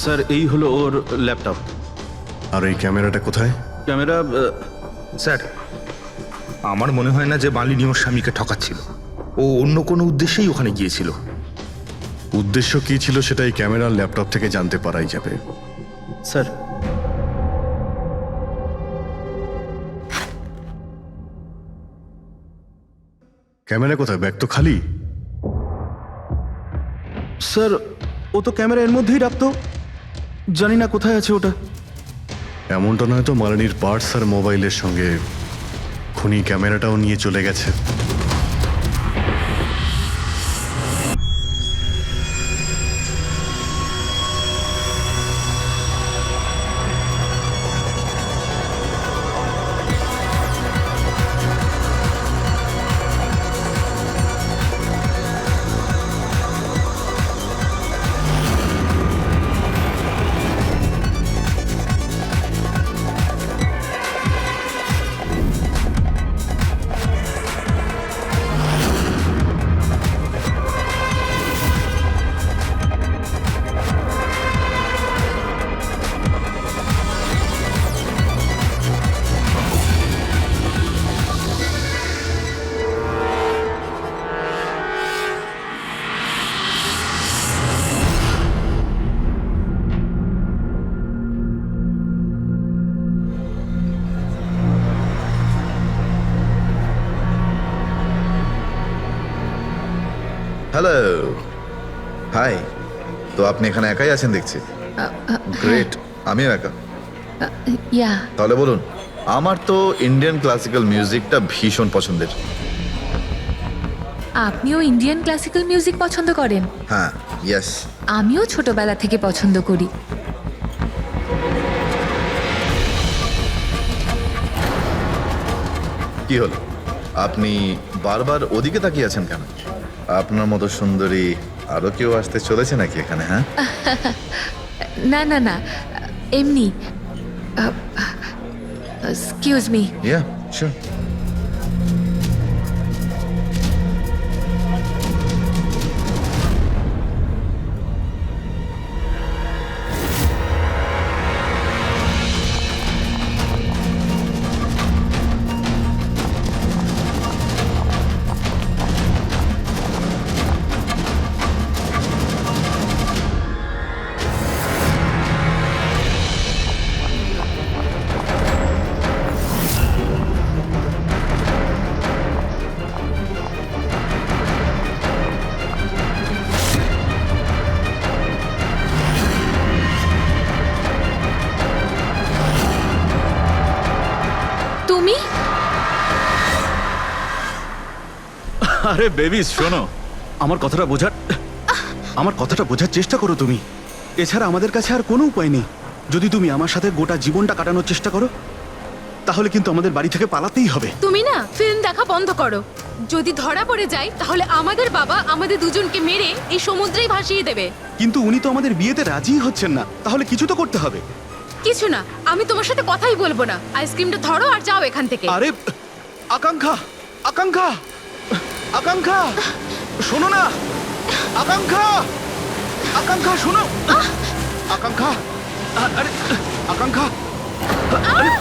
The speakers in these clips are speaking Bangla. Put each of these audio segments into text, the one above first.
স্যার এই হলো ওর ল্যাপটপ। আর এই ক্যামেরাটা কোথায়? ক্যামেরা স্যার, আমার মনে হয় না যে মালিনী ওর স্বামীকে ঠকাচ্ছিল। ও অন্য কোনো উদ্দেশ্যেই ওখানে গিয়েছিল। উদ্দেশ্য কি ছিল সেটা এই ক্যামেরার ল্যাপটপ থেকে জানতে পারাই যাবে। স্যার ক্যামেরা কোথায়? ব্যাগ তো খালি। স্যার ও তো ক্যামেরা এর মধ্যেই রাখতো, জানি না কোথায় আছে ওটা। এমনটা নয় তো মালিনীর পার্টস আর মোবাইলের সঙ্গে খুনি ক্যামেরাটাও নিয়ে চলে গেছে? Hello, hi. তো আপনি এখানে একাই আছেন দেখছি। গ্রেট, আমিও একা। ইয়া তাহলে বলুন, আমার তো ইন্ডিয়ান ক্লাসিক্যাল মিউজিকটা ভীষণ পছন্দের। আপনিও ইন্ডিয়ান ক্লাসিক্যাল মিউজিক পছন্দ করেন? হ্যাঁ, ইয়েস। আমিও ছোটবেলা থেকে পছন্দ করি। কি হলো, আপনি বারবার ওদিকে তাকিয়ে আছেন কেন? আপনার মতো সুন্দরী আরো কেউ আসতে চলেছে নাকি এখানে? হ্যাঁ, না না না, এমনি। Excuse me. Yeah sure. তুমি? আরে বেবি শোনো, আমার কথাটা বোঝার চেষ্টা করো তুমি। এছাড়া আমাদের কাছে আর কোনো উপায় নেই। যদি তুমি আমার সাথে গোটা জীবনটা কাটানোর চেষ্টা করো, তাহলে কিন্তু আমাদের বাড়ি থেকে পালাতেই হবে। তুমি না ফিল্ম দেখা বন্ধ করো। যদি ধরা পড়ে যায় তাহলে আমাদের বাবা আমাদের দুজনকে মেরে এই সমুদ্রেই ভাসিয়ে দেবে। কিন্তু উনি তো আমাদের বিয়েতে রাজিই হচ্ছেন না, তাহলে কিছু তো করতে হবে। কিছু না, আমি তোমার সাথে কথাই বলবো না। আইসক্রিমটা ধরো আর যাও এখান থেকে। আরে আকাঙ্ক্ষা, আকাঙ্ক্ষা, আকাঙ্ক্ষা, শোনো না। আকাঙ্ক্ষা, আকাঙ্ক্ষা শোনো। আকাঙ্ক্ষা, আরে আকাঙ্ক্ষা, আরে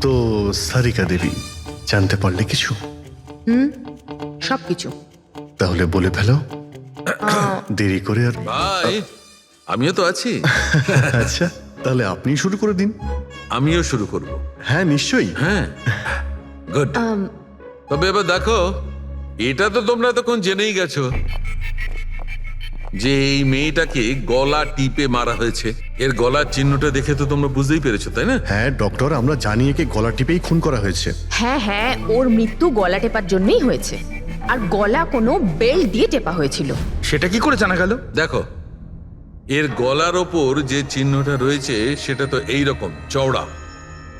তো সারিকা দেবী, জানতে পারলে কিছু? সবকিছু। তাহলে বলে ফেলো, দেরি করে আর। ভাই, আমিও তো আছি। আচ্ছা, তাহলে আপনি শুরু করে দিন। আমিও শুরু করব। হ্যাঁ নিশ্চয়ই। হ্যাঁ, গুড। তবে এবার দেখো, এটা তো তোমরা তখন জেনেই গেছো যে এই মেয়েটাকে গলা টিপে মারা হয়েছে। এর গলার চিহ্নটা দেখে তো তোমরা বুঝতেই পেরেছো, তাই না? হ্যাঁ ডক্টর, আমরা জানি একে গলা টিপেই খুন করা হয়েছে। হ্যাঁ হ্যাঁ, ওর মৃত্যু গলা টেপার জন্যই হয়েছে। আর গলা কোনো বেল্ট দিয়ে টেপা হয়েছিল। সেটা কি করে জানা গেল? দেখো, এর গলার ওপর যে চিহ্নটা রয়েছে সেটা তো এই রকম চওড়া,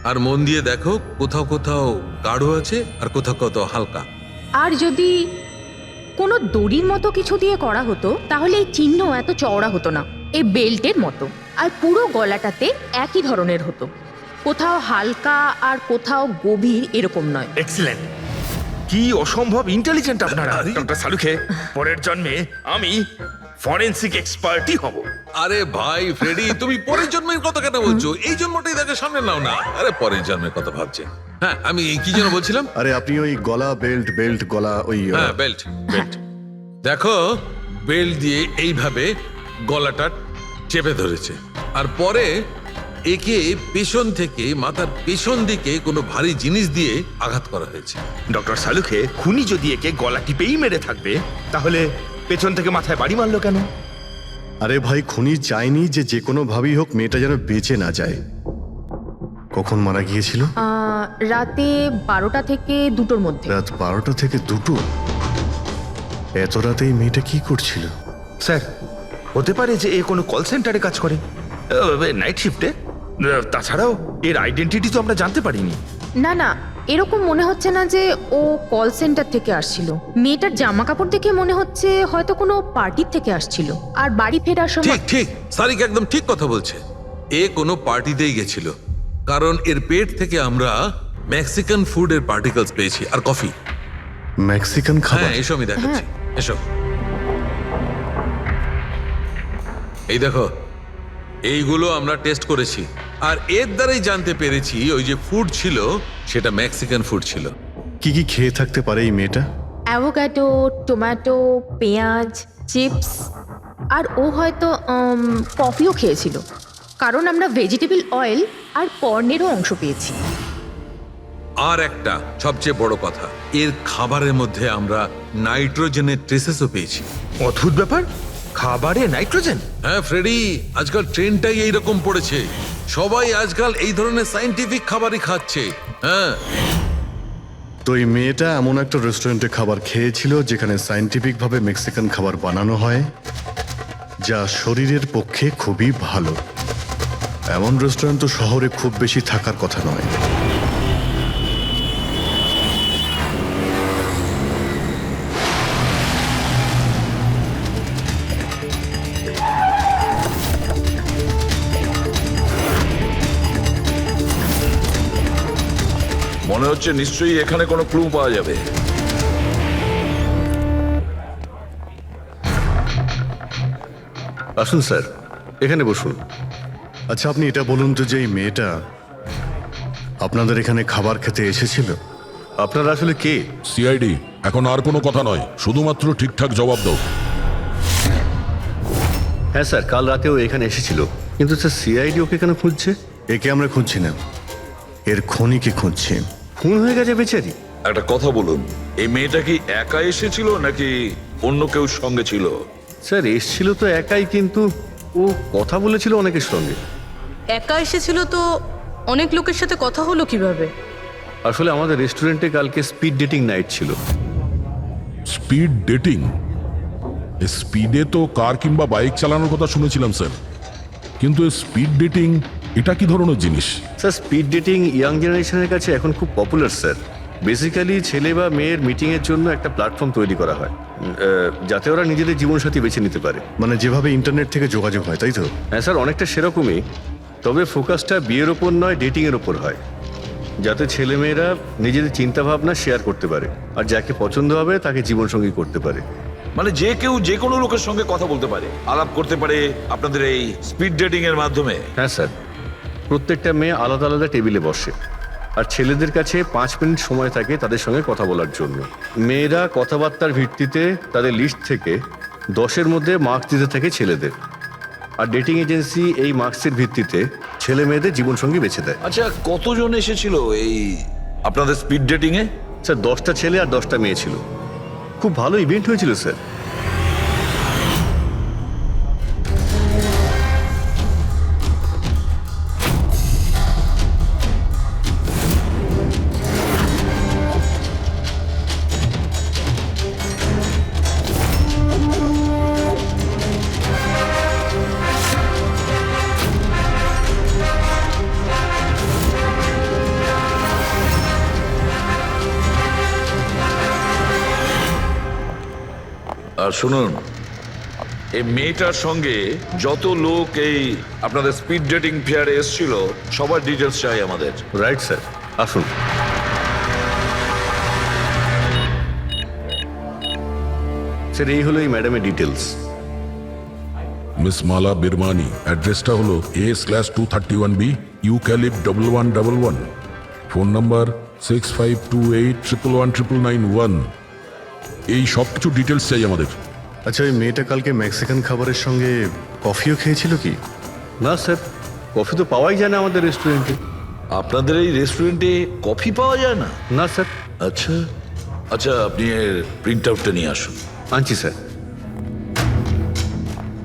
আর মন দিয়ে দেখো কোথাও কোথাও গাঢ় আছে আর কোথাও কোথাও হালকা। আর যদি কোনো দড়ির মতো কিছু দিয়ে করা হতো তাহলে এই চিহ্ন এত চওড়া হতো না, এই বেল্টের মতো। আর পুরো গলাটাতে একই ধরনের হতো, কোথাও হালকা আর কোথাও গভীর, এরকম নয়। এক্সিলেন্ট, কি অসম্ভব ইন্টেলিজেন্ট আপনারা ডক্টর সালুখে। পরের জন্মে আমি ফরেনসিক এক্সপার্টই হব। আরে ভাই ফ্রেডি, তুমি পরের জন্মের কথা কেন বলছো? এই জন্মটাই তাকে সামনে নাও না। আরে পরের জন্মের কথা ভাবছে। হ্যাঁ, আমি কি যেন বলছিলাম? আরে আপনি ওই গলা বেল্ট গলা ওই হ্যাঁ, বেল্ট। দেখো, বেল্ট দিয়ে এইভাবে গলাটা চেপে ধরেছে, আর পরে একে পেছন থেকে মাথার পেছন দিকে কোনো ভারী জিনিস দিয়ে আঘাত করা হয়েছে। ডক্টর সালুখে, খুনি যদি একে গলা টিপেই মেরে থাকবে তাহলে পেছন থেকে মাথায় বাড়ি মারলো কেন? আরে ভাই, খুনি চাইনি যে কোনো ভাবেই হোক মেয়েটা যেন বেঁচে না যায়। কখন মারা গিয়েছিল? রাতে 12টা থেকে 2টোর মধ্যে। রাত 12টা থেকে 2টো? এত রাতে এই মেয়েটা কি করছিল? স্যার, হতে পারে যে এ কোনো কল সেন্টারে কাজ করে, নাইট শিফটে। তাছাড়াও এর আইডেন্টিটি তো আমরা জানতে পারিনি। না না, এরকম মনে হচ্ছে না যে ও কল সেন্টার থেকে আসছিল। মেয়েটার জামা কাপড় দেখে মনে হচ্ছে হয়তো কোনো পার্টির থেকে আসছিল, আর বাড়ি ফেরার সময়। ঠিক ঠিক, সারিক একদম ঠিক কথা বলছে। এ কোনো পার্টিতেই গেছিল, কারণ এর পেট থেকে আমরা মেক্সিকান ফুডের পার্টিকেলস পেয়েছি আর কফি। মেক্সিকান খাবার? হ্যাঁ, এসো আমি দেখাচ্ছি, এসো। এই দেখো, এইগুলো আমরা টেস্ট করেছি, আর এর দ্বারাই জানতে পেরেছি ওই যে ফুড ছিল সেটা মেক্সিকান ফুড ছিল। কি কি খেয়ে থাকতে পারে এই মেয়েটা? অ্যাভোকাডো, টমেটো, পেঁয়াজ, চিপস, আর ও হয়তো কফিও খেয়েছিল, কারণ আমরা ভেজিটেবল অয়েল আর পর্নেরও অংশ পেয়েছি। আর একটা সবচেয়ে বড় কথা, এর খাবারের মধ্যে আমরা নাইট্রোজেনের ট্রেসেসও পেয়েছি। অদ্ভুত ব্যাপার, খাবারে নাইট্রোজেন! হ্যাঁ ফ্রেডি, আজকাল ট্রেনটাই এইরকম পড়েছে। সবাই আজকাল এই ধরনের সায়েন্টিফিক খাবারই খাচ্ছে। হ্যাঁ, তো এই মেয়েটা এমন একটা রেস্টুরেন্টে খাবার খেয়েছিল যেখানে সায়েন্টিফিক ভাবে মেক্সিকান খাবার বানানো হয়, যা শরীরের পক্ষে খুবই ভালো। এমন রেস্টুরেন্ট তো শহরে খুব বেশি থাকার কথা নয়। মনে হচ্ছে নিশ্চয়ই এখানে কোনো ক্লু পাওয়া যাবে। আসুন স্যার, এখানে বসুন। আচ্ছা, আপনি এটা বলুন তো যে এই মেয়েটা আপনাদের এখানে খাবার খেতে এসেছিল? আপনারা আসলে কে? সিআইডি। এখন আর কোনো কথা নয়, শুধুমাত্র ঠিকঠাক জবাব দাও। হ্যাঁ স্যার, কাল রাতেও এখানে এসেছিল, কিন্তু স্যার সিআইডি ওকে কেন খুঁজছে? একে আমরা খুঁজছি না, এর খুনিকে খুঁজছি। খুন হয়ে গেছে বেচারি। একটা কথা বলুন, এই মেয়েটা কি একা এসেছিল নাকি অন্য কেউ সঙ্গে ছিল? স্যার এসেছিল তো একাই, কিন্তু ও কথা বলেছিল অনেকের সঙ্গে। একা এসেছিল তো অনেক লোকের সাথে কথা হলো কিভাবে? আসলে আমাদের রেস্টুরেন্টে কালকে স্পিড ডেটিং নাইট ছিল। Speed dating? স্পিডে তো কার কিংবা বাইক চালানোর কথা শুনেছিলাম স্যার, কিন্তু স্পিড ডেটিং এটা কি ধরনের জিনিস? স্যার স্পিড ডেটিং ইয়াং জেনারেশনের কাছে এখন খুব পপুলার স্যার। বেসিক্যালি ছেলে বা মেয়ের মিটিংয়ের জন্য একটা প্ল্যাটফর্ম তৈরি করা হয়, যাতে ওরা নিজেদের জীবনসাথী বেছে নিতে পারে। মানে যেভাবে ইন্টারনেট থেকে যোগাযোগ হয়, তাই তো? হ্যাঁ স্যার, অনেকটা সেরকমই, তবে ফোকাসটা বিয়ের ওপর নয়, ডেটিংয়ের ওপর হয়, যাতে ছেলেমেয়েরা নিজেদের চিন্তাভাবনা শেয়ার করতে পারে আর যাকে পছন্দ হবে তাকে জীবনসঙ্গী করতে পারে। মানে যে কেউ যে কোনো লোকের সঙ্গে কথা বলতে পারে, আলাপ করতে পারে আপনাদের এই স্পিড ডেটিং এর মাধ্যমে? হ্যাঁ স্যার, প্রত্যেকটা মেয়ে আলাদা আলাদা টেবিলে বসে, আর ছেলেদের কাছে 5 মিনিট সময় থাকে তাদের সঙ্গে কথা বলার জন্য। মেয়েরা কথাবার্তার ভিত্তিতে তাদের লিস্ট থেকে 10-এর মধ্যে মার্কস দিতে থাকে ছেলেদের, আর ডেটিং এজেন্সি এই মার্কসের ভিত্তিতে ছেলে মেয়েদের জীবনসঙ্গী বেছে দেয়। আচ্ছা, কতজন এসেছিল এই আপনাদের স্পিড ডেটিং এ? স্যার 10টা ছেলে আর 10টা মেয়ে ছিল। খুব ভালো ইভেন্ট হয়েছিল স্যার। আর শুনুন, এই মেয়েটার সঙ্গে যত লোক এই আপনাদের স্পিড ডেটিং ফেয়ারে এসেছিল সবার ডিটেলস চাই আমাদের। রাইট স্যার, আসুন। স্যার, এই হলো এই ম্যাডামের ডিটেলস। মিস মালা বিরমানি, অ্যাড্রেসটা হলো A/231B ইউক্যালিপ 1111, ফোন নাম্বার 6528119991। এই সব কিছু ডিটেলস চাই আমাদের। আচ্ছা, ওই মেয়েটা কালকে মেক্সিকান খাবারের সঙ্গে কফিও খেয়েছিল কি? না স্যার, কফি তো পাওয়াই যায় না আমাদের রেস্টুরেন্টে। আপনাদের এই রেস্টুরেন্টে কফি পাওয়া যায় না? না স্যার। আচ্ছা আচ্ছা, আপনি এর প্রিন্ট আউটটা নিয়ে আসুন। আনছি স্যার।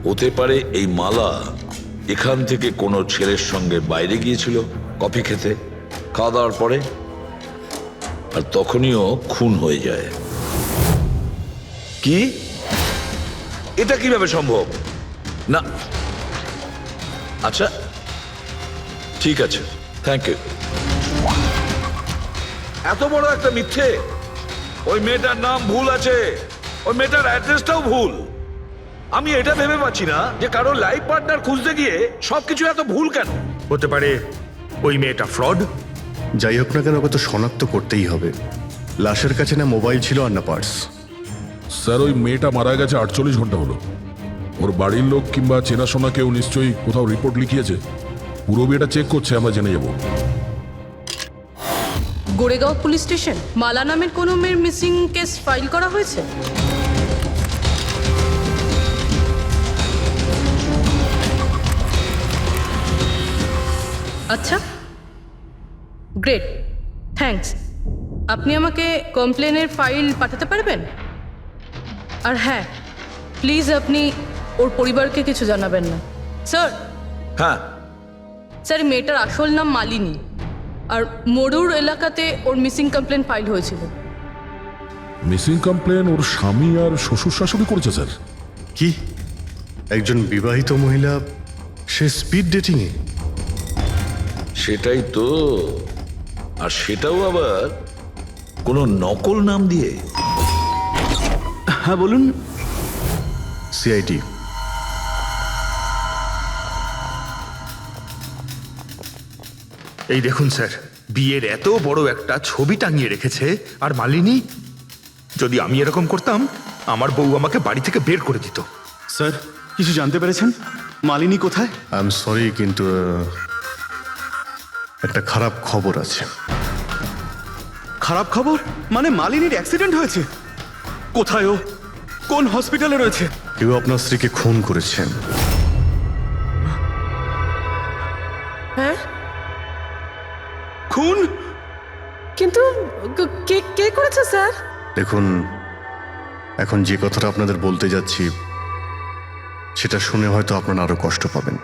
হতে পারে এই মালা এখান থেকে কোনো ছেলের সঙ্গে বাইরে গিয়েছিল কফি খেতে, খাওয়া দাওয়ার পরে, আর তখনইও খুন হয়ে যায়। কি? এটা কিভাবে সম্ভব? না, আচ্ছা ঠিক আছে, থ্যাংক ইউ। এত বড় একটা মিথ্যে! ওই মেয়েটার নাম ভুল আছে, ওই মেয়েটার অ্যাড্রেসটাও ভুল। আমি এটা ভেবে পাচ্ছি না যে কারো লাইফ পার্টনার খুঁজতে গিয়ে সবকিছু এত ভুল কেন। হতে পারে ওই মেয়েটা ফ্রড। যাই হোক না কেন, ওকে তো শনাক্ত করতেই হবে। লাশের কাছে না মোবাইল ছিল আর না পার্স। স্যার, ওই মেয়েটা মারা গেছে 48 ঘন্টা হলো। ওর বাড়ির লোক কিংবা চেনাশোনা কেউ নিশ্চয়ই কোথাও রিপোর্ট লিখিয়েছে। পুরো বিয়েটা চেক করছে, আমরা জেনে যাবো। গোরেগাঁও পুলিশ স্টেশন, মালা নামের কোনো মেয়ের মিসিং কেস ফাইল করা হয়েছে? আচ্ছা, গ্রেট, থ্যাঙ্কস। আপনি আমাকে কমপ্লেনের ফাইল পাঠাতে পারবেন? আর হ্যাঁ, প্লিজ আপনি ওর পরিবারকে কিছু জানাবেন না। স্যার। হ্যাঁ স্যার, মেয়েটার আসল নাম মালিনী, আর মরুর এলাকাতে ওর মিসিং কমপ্লেন ফাইল হয়েছিল। মিসিং কমপ্লেন ওর স্বামী আর শ্বশুর শাশুড়ি করেছে স্যার। কি? একজন বিবাহিত মহিলা, সে স্পিড ডেটিং এ? সেটাই তো, আর সেটাও আবার কোনো নকল নাম দিয়ে। হ্যাঁ বলুন। সিআইডি। এই দেখুন স্যার, বিয়ের এত বড় একটা ছবি টাঙিয়ে রেখেছে, আর মালিনী। যদি আমি এরকম করতাম, আমার বউ আমাকে বাড়ি থেকে বের করে দিত। স্যার, কিছু জানতে পেরেছেন? মালিনী কোথায়? আই এম সরি, কিন্তু একটা খারাপ খবর আছে। খারাপ খবর? মানে মালিনীর অ্যাক্সিডেন্ট হয়েছে? কোথায় ও? কোন হসপিটালে রয়েছে? কেউ আপনার স্ত্রীকে খুন করেছেন। হ্যাঁ? খুন? কিন্তু কে কে করেছে স্যার? দেখুন, এখন যে কথাটা আপনাদের বলতে যাচ্ছি সেটা শুনে হয়তো আপনারা আরো কষ্ট পাবেন।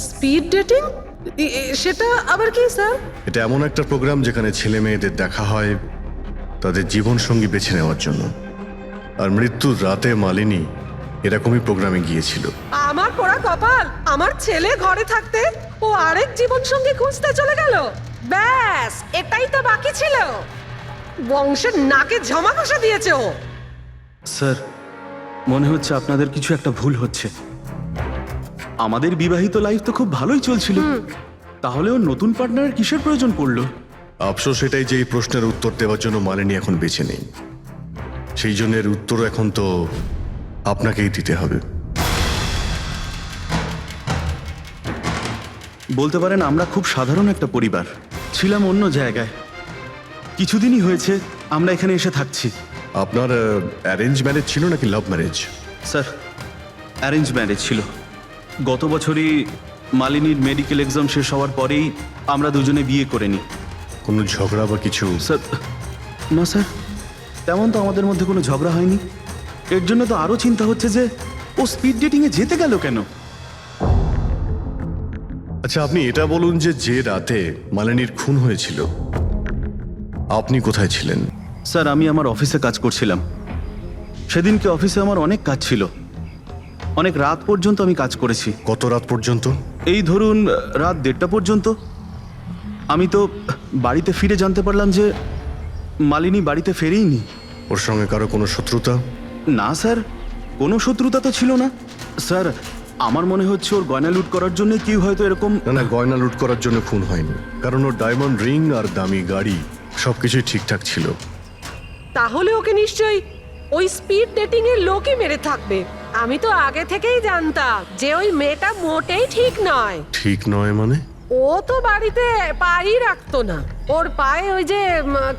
Speed dating? সেটা আবার কি স্যার? এটা এমন একটা প্রোগ্রাম যেখানে ছেলে মেয়েদের দেখা হয় তাদের জীবন সঙ্গী বেছে নেওয়ার জন্য। আর মৃত্যুর রাতে মালিনী এরকমই প্রোগ্রামে গিয়েছিল। আমার পোড়া কপাল, আমার ছেলে ঘরে থাকতে ও আরেক জীবন সঙ্গী খুঁজতে চলে গেল। ব্যাস, এটাই তো বাকি ছিল। বংশের নাকে ঝামা ঘষা দিয়েছে ও। স্যার, মনে হচ্ছে আপনাদের কিছু একটা ভুল হচ্ছে। আমাদের বিবাহিত লাইফ তো খুব ভালোই চলছিল, তাহলে ওর নতুন পার্টনারের কিসের প্রয়োজন পড়লো? আফসোস এটাই যে এই প্রশ্নের উত্তর দেওয়ার জন্য মালিনী এখন বেঁচে নেই। সেই জন্য এর উত্তর এখন তো আপনাকেই দিতে হবে। বলতে পারেন আমরা খুব সাধারণ একটা পরিবার, ছিলাম অন্য জায়গায়। কিছুদিনই হয়েছে আমরা এখানে এসে থাকছি। আপনার অ্যারেঞ্জ ম্যারেজ ছিল নাকি love marriage? Sir, arrange marriage ছিল। গত বছরই মালিনীর মেডিকেল এক্সাম শেষ হওয়ার পরেই আমরা দুজনে বিয়ে করে নিই। কোনো ঝগড়া বা কিছু? স্যার, না স্যার, তেমন তো আমাদের মধ্যে কোনো ঝগড়া হয়নি। এর জন্য তো আরও চিন্তা হচ্ছে যে ও স্পিড ডেটিংয়ে যেতে গেল কেন। আচ্ছা, আপনি এটা বলুন যে রাতে মালিনীর খুন হয়েছিল আপনি কোথায় ছিলেন? স্যার, আমি আমার অফিসে কাজ করছিলাম। সেদিনকে অফিসে আমার অনেক কাজ ছিল, অনেক রাত পর্যন্ত আমি কাজ করেছি। কত রাত পর্যন্ত? এই ধরুন রাত 1:30 পর্যন্ত। আমি তো বাড়িতে ফিরে জানতে পারলাম যে মালিনী বাড়িতে ফেরেইনি। ওর সঙ্গে কারো কোনো শত্রুতা? না স্যার, কোনো শত্রুতা তো ছিল না। স্যার, আমার মনে হচ্ছে ওর গয়না লুট করার জন্য কেউ হয়তো এরকম। না না, গয়না লুট করার জন্য খুন হয়নি, কারণ ওর ডায়মন্ড রিং আর দামি গাড়ি সবকিছুই ঠিকঠাক ছিল। তাহলে ওকে নিশ্চয়ই ওই স্পিড ডেটিং এর লোকই মেরে থাকবে। আমি তো আগে থেকেই জানতাম যে ওই মেয়েটা মোটেই ঠিক নয়। ঠিক নয় মানে? ও তো বাড়িতে পাই রাখতো না। ওর পায়ে ওই যে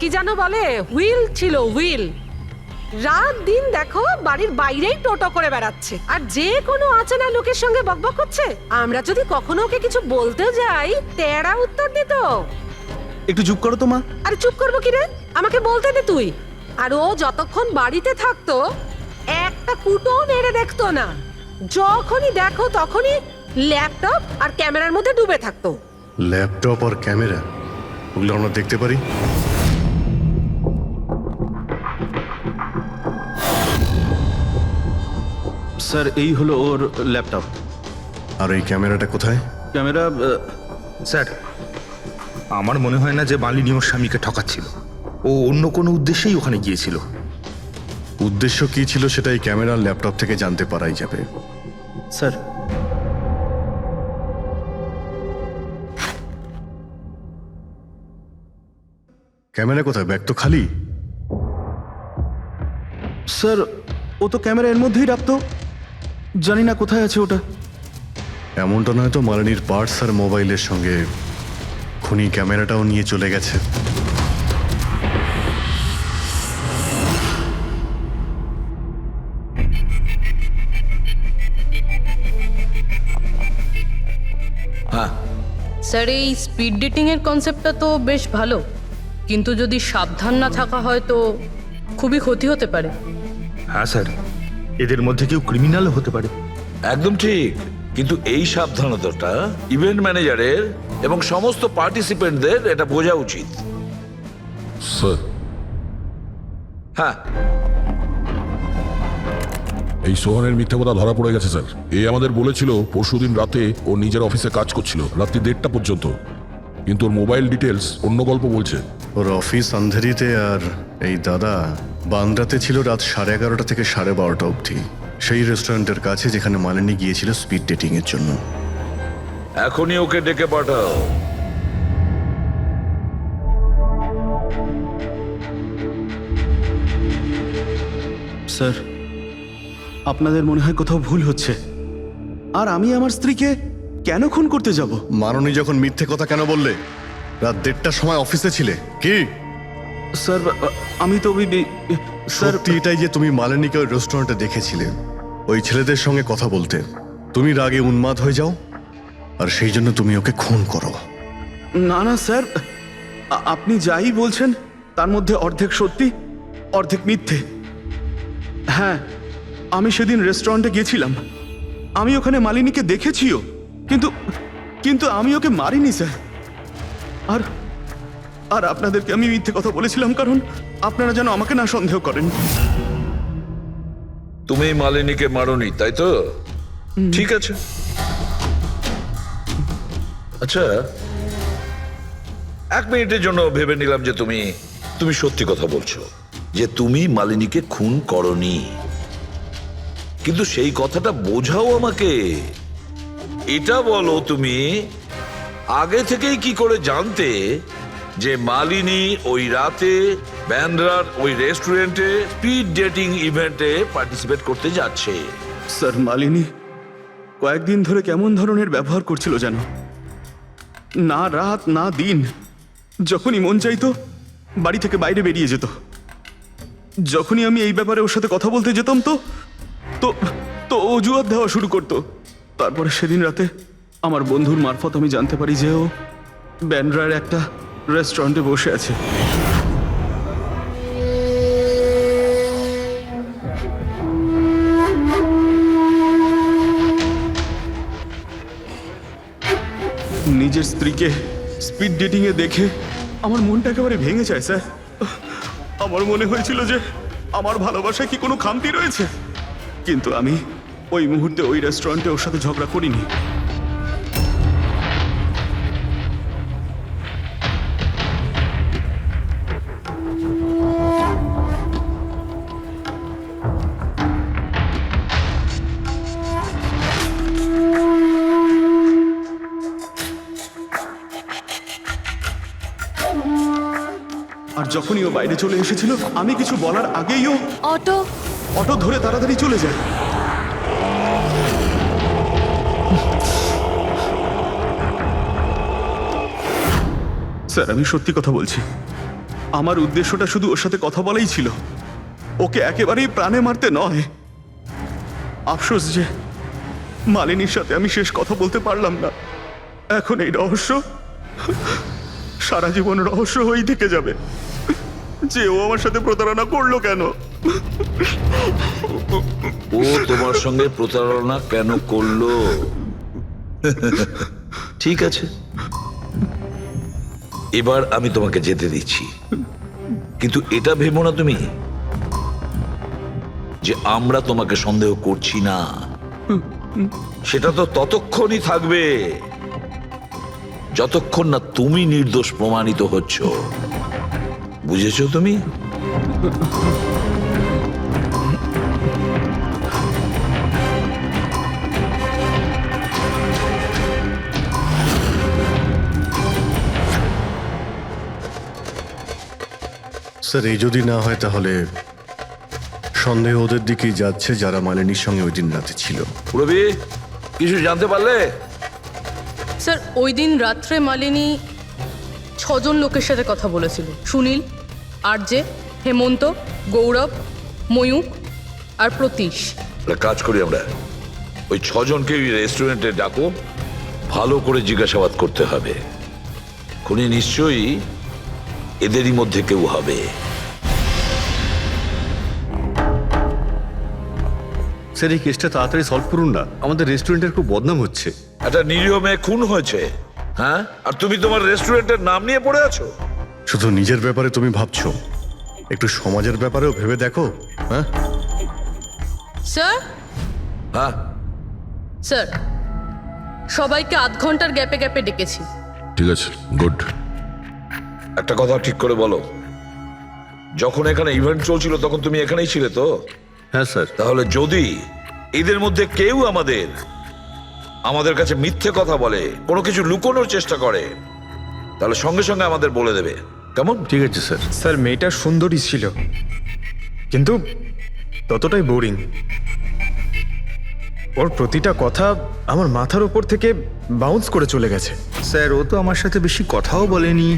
কি যেন বলে, হুইল ছিল, হুইল। রাত দিন দেখো বাড়ির বাইরেই টোটো করে বেড়াচ্ছে, আর যে কোনো অচেনা লোকের সঙ্গে বকবক করছে। আমরা যদি কখনো ওকে কিছু বলতে যাই, তেড়া উত্তর দিত। একটু চুপ করো তো মা। আরে চুপ করবো কি রে, আমাকে বলতে দে তুই। আর ও যতক্ষণ বাড়িতে থাকতো একটা কুটোও নেড়ে দেখতো না। যখনই দেখো তখনই ল্যাপটপ আর ক্যামেরার মধ্যে ডুবে থাকতো। ল্যাপটপ আর ক্যামেরা, ওগুলো আমরা দেখতে পারি? স্যার, এই হলো ওর ল্যাপটপ। আর এই ক্যামেরাটা কোথায়? ক্যামেরা স্যার, আমার মনে হয় না যে মালিনী ওর স্বামীকে ঠকাচ্ছিল। ও অন্য কোনো উদ্দেশ্যেই ওখানে গিয়েছিল। উদ্দেশ্য কি ছিল সেটা এই ক্যামেরা আর ল্যাপটপ থেকে জানতে পারাই যাবে। স্যার, ক্যামেরা কোথায়? ব্যাগ তো খালি। স্যার, ও তো ক্যামেরা এর মধ্যেই রাখতো, জানি না কোথায় আছে ওটা। এমনটা নয় তো মালিনীর পার্টস আর মোবাইলের সঙ্গে খুনি ক্যামেরাটাও নিয়ে চলে গেছে? হ্যাঁ, স্যার, এই স্পিড ডেটিং এর কনসেপ্টটা তো বেশ ভালো, কিন্তু যদি সাবধান না থাকা হয় তো খুবই ক্ষতি হতে পারে। হ্যাঁ স্যার, এদের মধ্যে কেউ ক্রিমিনালও হতে পারে। একদম ঠিক। কিন্তু এই সাবধানতাটা ইভেন্ট ম্যানেজারের এবং সমস্ত পার্টিসিপেন্টদের এটা বোঝা উচিত। স্যার, হ্যাঁ, এই সোহানের মিথ্যা কথা ধরা পড়ে গেছে স্যার। এ আমাদের বলেছিল পরশুদিন রাতে ও নিজের অফিসে কাজ করছিল রাত্রি 1:30 পর্যন্ত, কিন্তু ওর মোবাইল ডিটেলস অন্য গল্প বলছে। ওর অফিস আন্ধেরিতে, আর এই দাদা বান্দ্রাতে ছিল রাত 11:30 থেকে 12:30 অবধি, সেই রেস্টুরেন্টের কাছে যেখানে মালিনী গিয়েছিল স্পিড ডেটিং এর জন্য। এখনই ওকে ডেকে পাঠাও। স্যার, আপনাদের মনে হয় কোথাও ভুল হচ্ছে। আর আমি আমার স্ত্রীকে কেন খুন করতে যাব? মাননী যখন মিথ্যে কথা কেন বললে? রাত 1:30টার সময় অফিসে ছিলে কি? স্যার, আমি তো স্যার, সত্যি এটাই যে তুমি মালিনীকে ওই রেস্টুরেন্টে দেখেছিলে ওই ছেলেদের সঙ্গে কথা বলতে। তুমি রাগে উন্মাদ হয়ে যাও আর সেই জন্য তুমি ওকে খুন করো। না না স্যার, আপনি যাই বলছেন তার মধ্যে অর্ধেক সত্যি অর্ধেক মিথ্যে। হ্যাঁ, আমি সেদিন রেস্টুরেন্টে গিয়েছিলাম, আমি ওখানে মালিনীকে দেখেছিও, কিন্তু কিন্তু আমি ওকে মারিনি স্যার। আর আর আপনাদেরকে আমি মিথ্যে কথা বলেছিলাম কারণ আপনারা যেন আমাকে না সন্দেহ করেন। তুমি মালিনীকে মারোনি, তাই তো? ঠিক আছে। আচ্ছা, 1 মিনিটের জন্য ভেবে নিলাম যে তুমি সত্যি কথা বলছো, যে তুমি মালিনীকে খুন করনি। কিন্তু সেই কথাটা বোঝাও আমাকে। এটা বলো, তুমি আগে থেকেই কি করে জানতে যে মালিনী ওই রাতে ব্যান্ড্রার ওই রেস্টুরেন্টে স্পিড ডেটিং ইভেন্টে পার্টিসিপেট করতে যাচ্ছে? স্যার, মালিনী কয়েকদিন ধরে কেমন ধরনের ব্যবহার করছিল যেন, না রাত না দিন, যখনই মন চাইতো বাড়ি থেকে বাইরে বেরিয়ে যেত। যখনই আমি এই ব্যাপারে ওর সাথে কথা বলতে যেতাম তো তো তো অজুহাত দেওয়া শুরু করতো। তারপরে সেদিন রাতে আমার বন্ধুর মারফত আমি জানতে পারি যে ও ব্যান্ড্রার একটা রেস্টুরেন্টে বসে আছে। নিজের স্ত্রীকে স্পিড ডেটিং এ দেখে আমার মনটা একেবারে ভেঙে যায় স্যার। আমার মনে হয়েছিল যে আমার ভালোবাসায় কি কোনো খামতি রয়েছে, কিন্তু আমি ওই মুহূর্তে ওই রেস্টুরেন্টে ওর সাথে ঝগড়া করিনি। যখনই ও বাইরে চলে এসেছিল আমি কিছু বলার আগেই ও অটো অটো ধরে তাড়াতাড়ি চলে যায়। স্যার আমি সত্যি কথা বলছি, আমার উদ্দেশ্যটা শুধু ওর সাথে কথা বলাই ছিল, ওকে একেবারেই প্রাণে মারতে নয়। আফসোস যে মালিনীর সাথে আমি শেষ কথা বলতে পারলাম না। এখন এই রহস্য সারা জীবন রহস্য হয়েই থেকে যাবে যে ও আমার সাথে প্রতারণা করলো কেন। ও তোমার সঙ্গে প্রতারণা কেন করলো? ঠিক আছে, এবার আমি তোমাকে যেতে দিচ্ছি, কিন্তু এটা ভেবো না তুমি যে আমরা তোমাকে সন্দেহ করছি না। সেটা তো ততক্ষণই থাকবে যতক্ষণ না তুমি নির্দোষ প্রমাণিত হচ্ছ। বুঝেছো তুমি? স্যার এই যদি না হয় তাহলে সন্দেহ ওদের দিকেই যাচ্ছে যারা মালিনীর সঙ্গে ওই দিন রাতে ছিল। রবি, কিছু জানতে পারলে? স্যার ওই দিন রাত্রে মালিনী 6 জন লোকের সাথে কথা বলেছিল। সুনীল, আরজে, হেমন্ত, গৌরব, ময়ূক আর প্রতীশ। একটা কাজ করি আমরা, ওই 6 জনকে রেস্টুরেন্টে ডাকো, ভালো করে জিজ্ঞাসাবাদ করতে হবে। খুনি নিশ্চয়ই এদেরই মধ্যে কেউ হবে। স্যার এই কেসটা তাড়াতাড়ি সলভ করুন না, আমাদের রেস্টুরেন্টের খুব বদনাম হচ্ছে। একটা নিরীহ মেয়ে খুন হয়েছে, হ্যাঁ, আর তুমি তোমার রেস্টুরেন্টের নাম নিয়ে পড়ে আছো। শুধু নিজের ব্যাপারে তুমি ভাবছো, একটু সমাজের ব্যাপারেও ভেবে দেখো। হ্যাঁ স্যার, হ্যাঁ, স্যার সবাইকে আধ ঘন্টার গ্যাপে গ্যাপে ডেকেছি। ঠিক আছে, গুড। একটা কথা ঠিক করে বলো, যখন এখানে ইভেন্ট চলছিল তখন তুমি এখানেই ছিলে তো? হ্যাঁ স্যার। তাহলে যদি এদের মধ্যে কেউ আমাদের কাছে মিথ্যে কথা বলে, কোনো কিছু লুকোনোর চেষ্টা করে, তাহলে সঙ্গে সঙ্গে আমাদের বলে দেবে, কেমন? ঠিক আছে স্যার। স্যার মেয়েটা সুন্দরী ছিল, কিন্তু ততটাই বোরিং। ওর প্রতিটা কথা আমার মাথার উপর থেকে বাউন্স করে চলে গেছে। স্যার ও তো আমার সাথে বেশি কথাও বলেনি।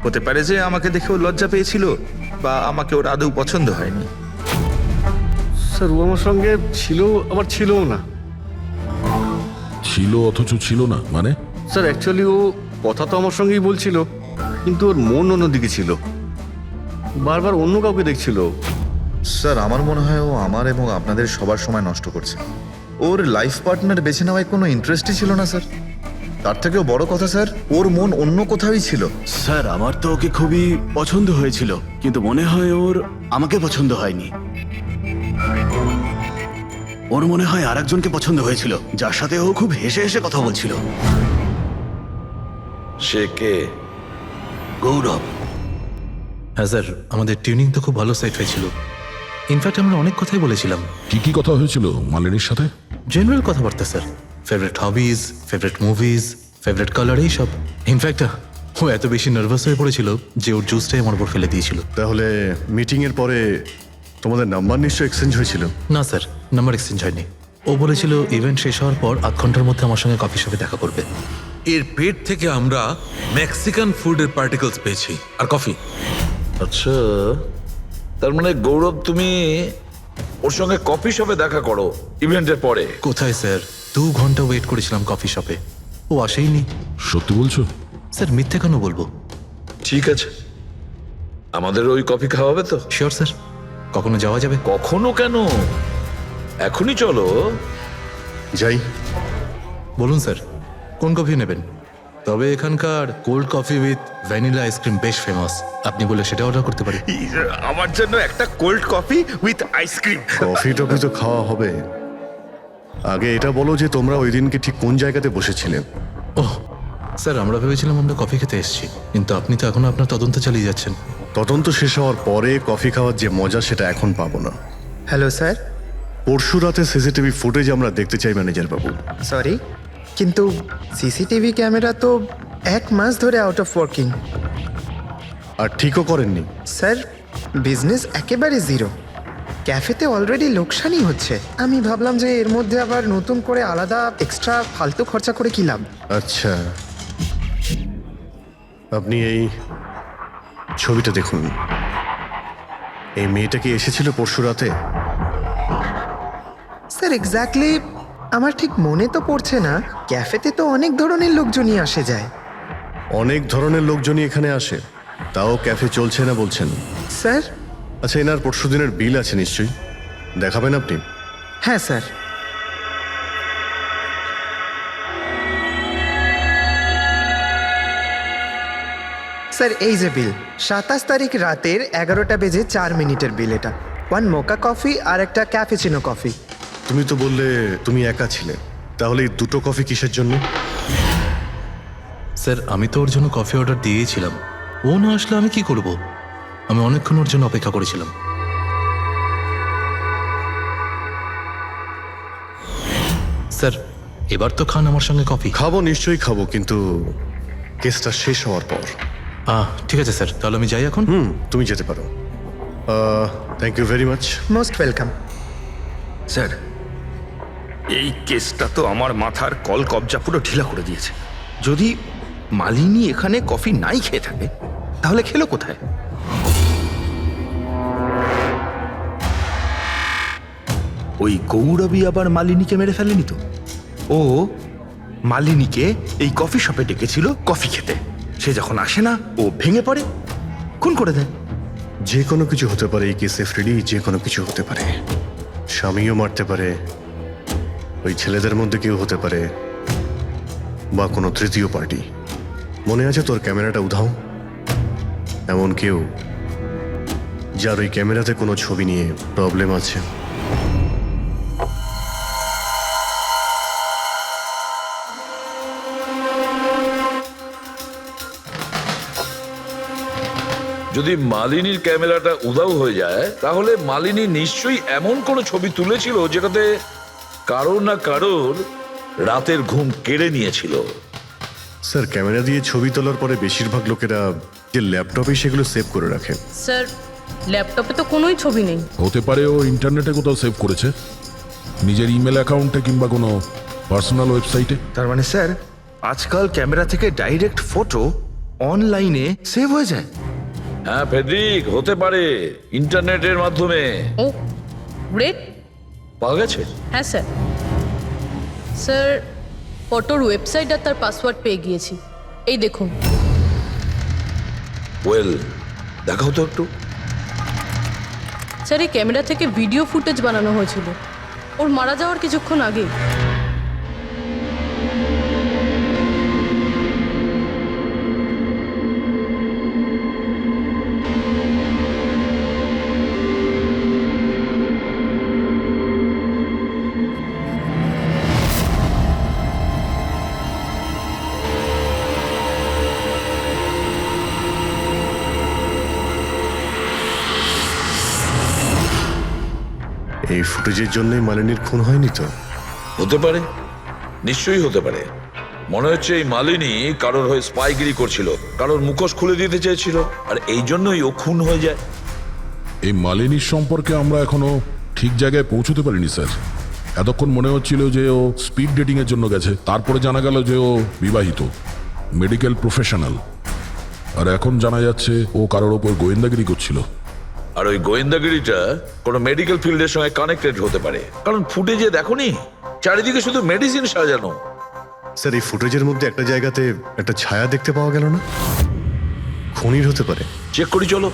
হতে পারে যে আমাকে দেখে ও লজ্জা পেয়েছিল, বা আমাকে ওর আদৌ পছন্দ হয়নি। স্যার ও আমার সঙ্গে ছিল, আবার ছিলও না। ছিল অথচ ছিল না মানে? স্যার অ্যাকচুয়ালি ও কথা তো আমার সঙ্গেই বলছিল, কিন্তু ওর মন অন্যদিকে ছিল, বারবার অন্য কাউকে দেখছিল। স্যার আমার মনে হয় ও আমার এবং আপনাদের সবার সময় নষ্ট করছে। ওর লাইফ পার্টনার বেছে নেওয়ায় কোনো ইন্টারেস্টই ছিল না স্যার। তার থেকেও বড় কথা স্যার, ওর মন অন্য কোথাওই ছিল। স্যার আমার তো ওকে খুবই পছন্দ হয়েছিল, কিন্তু মনে হয় ওর আমাকে পছন্দ হয়নি। ওর মনে হয় আরেকজনকে পছন্দ হয়েছিল, যার সাথে ও খুব হেসে হেসে কথা বলছিল। সে কে? গৌরব। হ্যাঁ স্যার, আমাদের টিউনিং তো খুব ভালো সেট হয়েছিল। ইনফ্যাক্ট আমরা অনেক কথাই বলেছিলাম। কি কি কথা হয়েছিল মালিনীর সাথে? জেনারেল কথাবার্তা sir, favourite hobbies, favourite movies, favourite colour, এইসব। ইনফ্যাক্ট ও এত বেশি নার্ভাস হয়ে পড়েছিল যে ওর জুসটাই আমার উপর ফেলে দিয়েছিল। তাহলে মিটিংয়ের পরে তোমাদের নাম্বার নিশ্চয়ই এক্সচেঞ্জ হয়েছিল? না স্যার, নাম্বার এক্সচেঞ্জ হয়নি। ও বলেছিল ইভেন্ট শেষ হওয়ার পর 8 ঘন্টার মধ্যে আমার সঙ্গে কফি শপে দেখা করবে। এর পেট থেকে আমরা মেক্সিকান ফুডের পার্টিকেলস পেয়েছি, আর কফি। আচ্ছা, তার মানে গৌরব তুমি ওর সঙ্গে কফি শপে দেখা করো ইভেন্টের পরে? কোথায় স্যার, 2 ঘন্টা ওয়েট করেছিলাম কফি শপে, ও আসেইনি। সত্যি বলছো? স্যার মিথ্যে কেন বলবো? ঠিক আছে, আমাদের ওই কফি খাওয়াবে তো? শিওর স্যার, কখনো যাওয়া যাবে? কখনো কেন, এখনই চলো। যাই। বলুন স্যার, কোন কফি নেবেন? তবে এখানকার cold coffee with vanilla ice cream বেশ ফেমাস, আপনি বলে সেটা অর্ডার করতে পারি। আমার জন্য একটা cold coffee with ice cream. Coffee toffee তো খাওয়া হবে, আগে এটা বলো যে তোমরা ওই দিনকে ঠিক কোন জায়গাতে বসেছিলে? ওহ স্যার, আমরা ভেবেছিলাম আমরা কফি খেতে এসেছি, কিন্তু আপনি তো এখনো আপনার তদন্ত চালিয়ে যাচ্ছেন। তদন্ত শেষ হওয়ার পরে কফি খাওয়ার যে মজা সেটা এখন পাবো না। Hello sir. পরশু রাতে সিসিটিভি ফুটেজ আমরা দেখতে চাই ম্যানেজার বাবু। সরি, কিন্তু সিসিটিভি ক্যামেরা তো 1 মাস ধরে আউট অফ ওয়ার্কিং। আর ঠিকও করেননি। স্যার বিজনেস একেবারে জিরো, ক্যাফেতে অলরেডি লোকসানই হচ্ছে। আমি ভাবলাম যে এর মধ্যে আবার নতুন করে আলাদা এক্সট্রা ফালতু খরচা করে কি লাভ। আচ্ছা, আপনি এই ছবিটা দেখুন। এই মেয়েটা কি এসেছিল পরশু রাতে? স্যার এক্স্যাক্টলি আমার ঠিক মনে তো পড়ছে না। ক্যাফেতে তো অনেক ধরনের লোকজনই আসে যায়। অনেক ধরনের লোকজনই এখানে আসে, তাও ক্যাফে চলছে না বলছেন। স্যার আচ্ছা, এনার পরশু দিনের বিল আছে নিশ্চয়ই, দেখাবেন আপনি? হ্যাঁ স্যার। স্যার এই যে বিল, 27 তারিখ রাতের 11টা বেজে 4 মিনিটের বিল এটা। 1 মোকা কফি আর একটা ক্যাফেচিনো কফি। তুমি তো বললে তুমি একা ছিলে, তাহলে এই দুটো কফি কিসের জন্য? স্যার আমি তো ওর জন্য কফি অর্ডার দিয়েছিলাম, ও না আসলে আমি কি করব? আমি অনেকক্ষণ ওর জন্য অপেক্ষা করেছিলাম। স্যার এবার তো খান আমার সঙ্গে কফি। খাবো, নিশ্চয়ই খাবো, কিন্তু কেসটা শেষ হওয়ার পর। ঠিক আছে স্যার, তাহলে আমি যাই এখন। তুমি যেতে পারো। Thank you very much. Most welcome. Sir, এই কেসটা তো আমার মাথার কল কবজা পুরো ঢিলা করে দিয়েছে। যদি মালিনী এখানে কফি নাই খেয়ে থাকে, তাহলে খেলো কোথায়? ওই গৌরবী আবার মালিনীকে মেরে ফেলেনি তো? ও মালিনীকে এই কফি শপে ডেকেছিল কফি খেতে, সে যখন আসে না ও ভেঙে পড়ে, খুন করে দেয়। যে কোনো কিছু হতে পারে এই কেসে ফ্রেডি, যে কোনো কিছু হতে পারে। স্বামীও মারতে পারে, ওই ছেলেদের মধ্যে কেউ হতে পারে, বা কোনো তৃতীয় পার্টি। মনে আছে তোর ক্যামেরাটা উধাও? এমন কেউ যার ওই ক্যামেরাতে কোনো ছবি নিয়ে প্রবলেম আছে। যদি মালিনীর ক্যামেরাটা উধাও হয়ে যায়, তাহলে মালিনী নিশ্চয়ই এমন কোনো ছবি তুলেছিল যেটাতে কারোর না কারোর রাতের ঘুম কেড়ে নিয়েছিল। স্যার ক্যামেরা দিয়ে ছবি তোলার পরে বেশিরভাগ লোকেরা যে ল্যাপটপে সেগুলো সেভ করে রাখে। স্যার ল্যাপটপে তো কোনোই ছবি নেই। হতে পারে ও ইন্টারনেটে কোথাও সেভ করেছে, নিজের ইমেল অ্যাকাউন্টে কিংবা কোনো পার্সোনাল ওয়েবসাইটে। তার মানে স্যার আজকাল ক্যামেরা থেকে ডাইরেক্ট ফটো অনলাইনে সেভ হয়ে যায়। হ্যাঁ ফেডরিক, হতে পারে ইন্টারনেটের মাধ্যমে। ও গ্রেট। পাওয়া গেছে? হ্যাঁ স্যার। স্যার ফটোর ওয়েবসাইট আর তার পাসওয়ার্ড পেয়ে গিয়েছি, এই দেখুন। ওয়েল, দেখাও তো একটু। স্যার এই ক্যামেরা থেকে ভিডিও ফুটেজ বানানো হয়েছিল ওর মারা যাওয়ার কিছুক্ষণ আগে। এই ফুটেজের জন্যই মালিনীর খুন হয়নি তো? হতে পারে, নিশ্চয়ই হতে পারে। মনে হচ্ছে এই মালিনী কারোর হয়ে স্পাইগিরি করছিল, কারোর মুখোশ খুলে দিতে চেয়েছিল, আর এই জন্যই ও খুন হয়ে যায়। এই মালিনীর সম্পর্কে আমরা এখনো ঠিক জায়গায় পৌঁছতে পারিনি স্যার। এতক্ষণ মনে হচ্ছিল যে ও স্পিড ডেটিং এর জন্য গেছে, তারপরে জানা গেল যে ও বিবাহিত, মেডিকেল প্রফেশনাল, আর এখন জানা যাচ্ছে ও কারোর ওপর গোয়েন্দাগিরি করছিল। আর ওই গোয়েন্দাগিরিটা কোনো মেডিকেল ফিল্ডের সঙ্গে কানেক্টেড হতে পারে, কারণ ফুটেজে দেখোনি চারিদিকে শুধু মেডিসিন সাজানো। স্যার এই ফুটেজের মধ্যে একটা জায়গাতে একটা ছায়া দেখতে পাওয়া গেল না? খুনির হতে পারে। চেক করি চলো।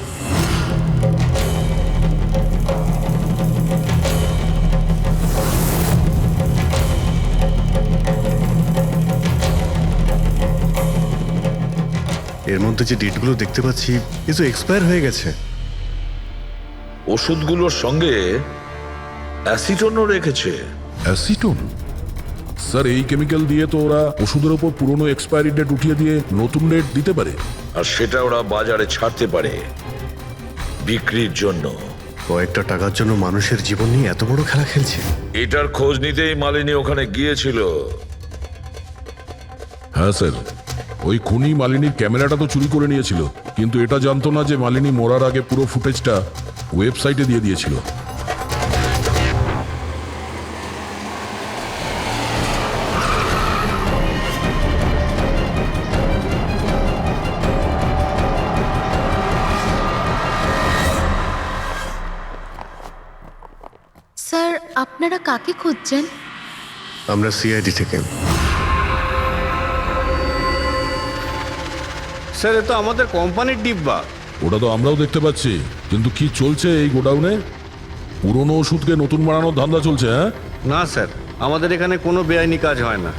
এর মধ্যে যে ডেটগুলো দেখতে পাচ্ছি এ তো এক্সপায়ার হয়ে গেছে। ওষুধগুলোর সঙ্গে অ্যাসিটনও রেখেছে। অ্যাসিটোন? স্যার এই কেমিক্যাল দিয়ে তো ওরা ওষুধের ওপর পুরনো এক্সপায়ারি ডেট উঠিয়ে দিয়ে নতুন ডেট দিতে পারে, আর সেটা ওরা বাজারে ছাড়তে পারে বিক্রির জন্য। কয়েকটা টাকার জন্য মানুষের জীবন নিয়ে এত বড় খেলা খেলছে। এটার খোঁজ নিতেই মালিনী ওখানে গিয়েছিল। হ্যাঁ স্যার, ও ওই খুনি মালিনীর ক্যামেরাটা তো চুরি করে নিয়েছিল, কিন্তু এটা জানতো না যে মালিনী মরার আগে পুরো ফুটেজটা ওয়েবসাইটে দিয়ে দিয়েছিল। স্যার আপনারা কাকে খুঁজছেন? আমরা সিআইডি থেকে। স্যার এ তো আমাদের কোম্পানির ডিব্বা। ওটা তো আমরাও দেখতে পাচ্ছি, কিন্তু কি চলছে এই গোডাউনে? পুরনো ওষুধকে নতুন বানানোর ধান্দা চলছে, হ্যাঁ? না স্যার, আমাদের এখানে কোনো বেআইনি কাজ হয় না।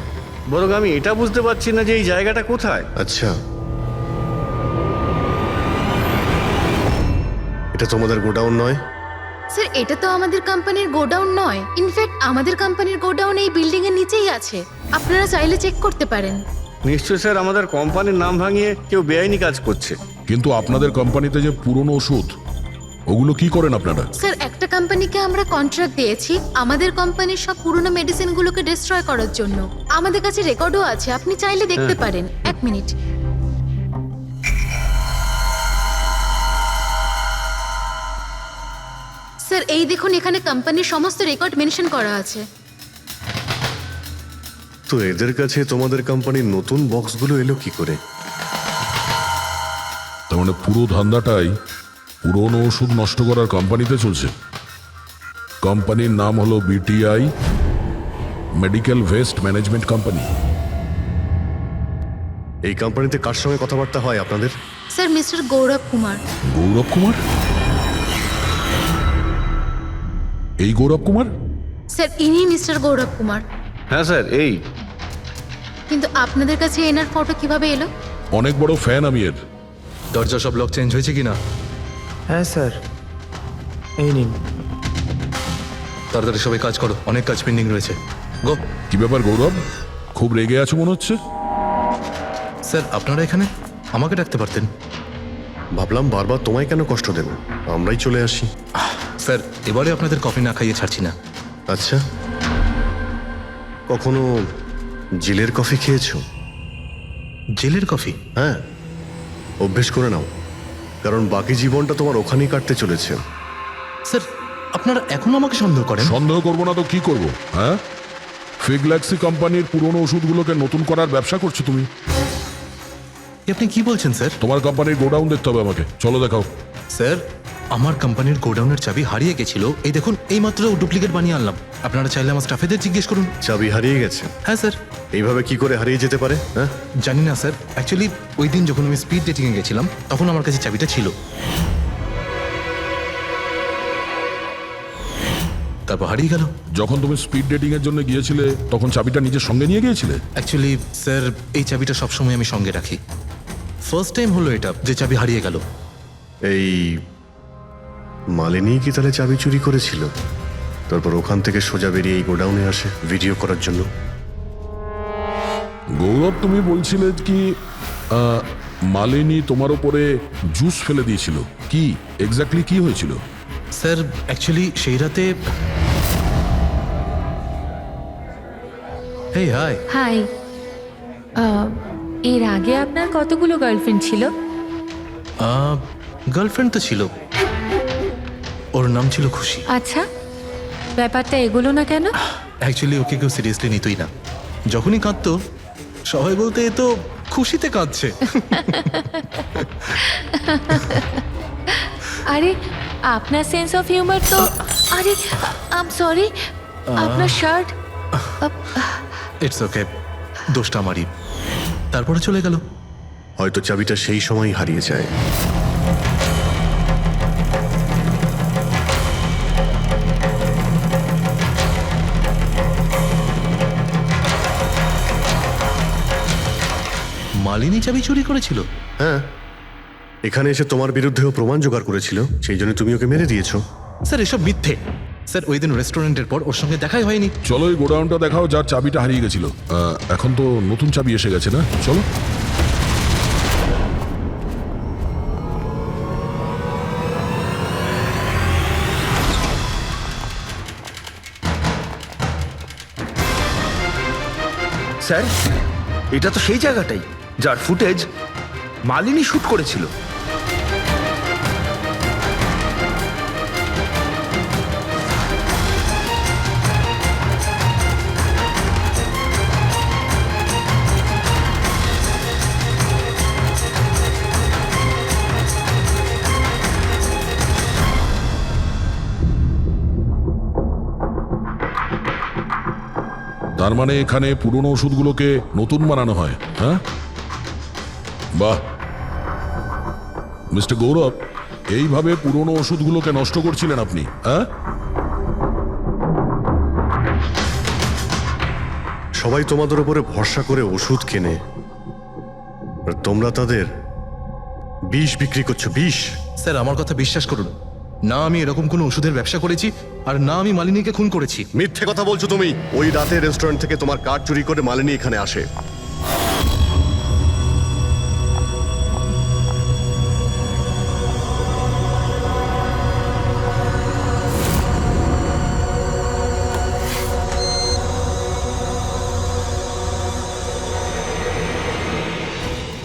বরং আমি এটা বুঝতে পারছি না যে এই জায়গাটা কোথায়। আচ্ছা, এটা তোমাদের গোডাউন নয়? স্যার এটা তো আমাদের কোম্পানির গোডাউন নয়, ইনফ্যাক্ট আমাদের কোম্পানির গোডাউন এই বিল্ডিং এর নিচেই আছে, আপনারা চাইলে চেক করতে পারেন। নিশ্চয় স্যার, আমাদের কোম্পানির নাম ভাঙিয়ে কেউ বেআইনি কাজ করছে। কিন্তু আপনাদের কোম্পানিতে যে পুরনো ওষুধ, ওগুলো কি করেন আপনারা? স্যার একটা কোম্পানিকে আমরা কন্ট্রাক্ট দিয়েছি আমাদের কোম্পানির সব পুরনো মেডিসিনগুলোকে ডিস্ট্রয় করার জন্য। আমাদের কাছে রেকর্ডও আছে, আপনি চাইলে দেখতে পারেন। এক মিনিট। স্যার এই দেখুন, এখানে কোম্পানির সমস্ত রেকর্ড মেনশন করা আছে। তো এদের কাছে তোমাদের কোম্পানির নতুন বক্সগুলো এলো কি করে? তার মানে পুরো ধান্দাটাই পুরনো ওষুধ নষ্ট করার কোম্পানিতে চলছে। কোম্পানির নাম হলো BTI medical waste management company. এই কোম্পানিতে কার সঙ্গে কথাবার্তা হয় আপনাদের? স্যার মিস্টার গৌরব কুমার। গৌরব কুমার? এই গৌরব কুমার? স্যার ইনি মিস্টার গৌরব কুমার। হ্যাঁ স্যার, এই। কিন্তু আপনাদের কাছে এনার ফটো কিভাবে এলো? অনেক বড় ফ্যান আমি এর। দরজা সব লক চেঞ্জ হয়েছে কিনা? হ্যাঁ স্যার, এই নিন। তাড়াতাড়ি সবাই কাজ করো, অনেক কাজ পেন্ডিং রয়েছে। গো। কি ব্যাপার গৌরব, খুব রেগে আছো মনে হচ্ছে? স্যার আপনারা এখানে? আমাকে ডাকতে পারতেন। ভাবলাম বারবার তোমায় কেন কষ্ট দেব, আমরাই চলে আসি। স্যার এবারে আপনাদের কফি না খাইয়ে ছাড়ছি না। আচ্ছা, কখনো জেলের কফি খেয়েছো? জেলের কফি? হ্যাঁ, অভ্যেস করে নাও, কারণ বাকি জীবনটা তোমার ওখানেই কাটতে চলেছে। স্যার আপনারা এখনো আমাকে সন্দেহ করেন? সন্দেহ করবো না তো কি করব, হ্যাঁ? ফিগল্যাক্সি কোম্পানির পুরনো ওষুধগুলোকে নতুন করার ব্যবসা করছো তুমি। আপনি কি বলছেন স্যার? তোমার কোম্পানির গোডাউন দেখতে হবে আমাকে, চলো দেখাও। স্যার আমার কোম্পানির গোডাউনের চাবি হারিয়ে গেছিল, এই দেখুন এই মাত্র ডুপ্লিকেট বানিয়ে আনলাম। আপনারা চাইলে আমার স্টাফেদের জিজ্ঞেস করুন। চাবি হারিয়ে গেছে? হ্যাঁ স্যার। এইভাবে কি করে হারিয়ে যেতে পারে? হ্যাঁ জানি না স্যার, অ্যাকচুয়ালি ওই দিন যখন আমি স্পিড ডেটিংয়ে গেছিলাম তখন আমার কাছে চাবিটা ছিল। তারপর হারিয়ে গেল। যখন তুমি স্পিড ডেটিং এর জন্য গিয়েছিলে তখন চাবিটা নিজের সঙ্গে নিয়ে গিয়েছিলে? অ্যাকচুয়ালি স্যার এই চাবিটা সবসময় আমি সঙ্গে রাখি। ফার্স্ট টাইম হলো এটা যে চাবি হারিয়ে গেল। এই মালিনী কি তাহলে চাবি চুরি করেছিল, তারপর ওখান থেকে সোজা বেরিয়ে এই গোডাউনে আসে ভিডিও করার জন্য? গৌরব তুমি বলছিলে কি মালিনী তোমার উপরে জুস ফেলে দিয়েছিল, কি এক্স্যাক্টলি কি হয়েছিল? স্যার অ্যাকচুয়ালি সেই রাতে হেই হাই। হাই। এর আগে আপনার কতগুলো গার্লফ্রেন্ড ছিল? গার্লফ্রেন্ড তো ছিল, ওর নাম ছিল খুশি। আচ্ছা, ব্যাপারটা এগুলো না কেন? অ্যাকচুয়ালি ওকে কেউ সিরিয়াসলি নিতই না, যখনই কাঁদতো সবাই বলতে এ তো খুশিতে কাঁদছে। আরে আপনার সেন্স অফ হিউমার তো, আরে আই এম সরি, আপনার শার্ট। ইটস ওকে, দোষটা আমারই। তারপরে চলে গেল। হয়তো চাবিটা সেই সময় হারিয়ে যায়। মালিনী চাবি চুরি করেছিল? হ্যাঁ, এখানে এসে তোমার বিরুদ্ধেও প্রমাণ জোগাড় করেছিল, সেই জন্য তুমি ওকে মেরে দিয়েছো। স্যার এসব মিথ্যে। স্যার ওই দিন রেস্টুরেন্টের পর ওর সঙ্গে দেখাই হয়নি। চলো এই গোডাউনটা দেখাও যার চাবিটা হারিয়ে গেছিল। এখন তো নতুন চাবি এসে গেছে না, চলো। স্যার এটা তো সেই জায়গাটাই। যার ফুটেজ মালিনী শুট করেছিল। তার মানে এখানে পুরনো ওষুধগুলোকে নতুন বানানো হয়, হ্যাঁ? বাহ, মিস্টার গৌরব, এইভাবে পুরনো ওষুধগুলোকে নষ্ট করছিলেন আপনি, হ্যাঁ? সবাই তোমাদের উপরে ভরসা করে ওষুধ কেনে, আর তোমরা তাদের বিষ বিক্রি করছো। বিষ? স্যার আমার কথা বিশ্বাস করুন, না আমি এরকম কোনো ওষুধের ব্যবসা করেছি, আর না আমি মালিনীকে খুন করেছি। মিথ্যে কথা বলছো তুমি। ওই রাতে রেস্টুরেন্ট থেকে তোমার কার্ড চুরি করে মালিনী এখানে আসে।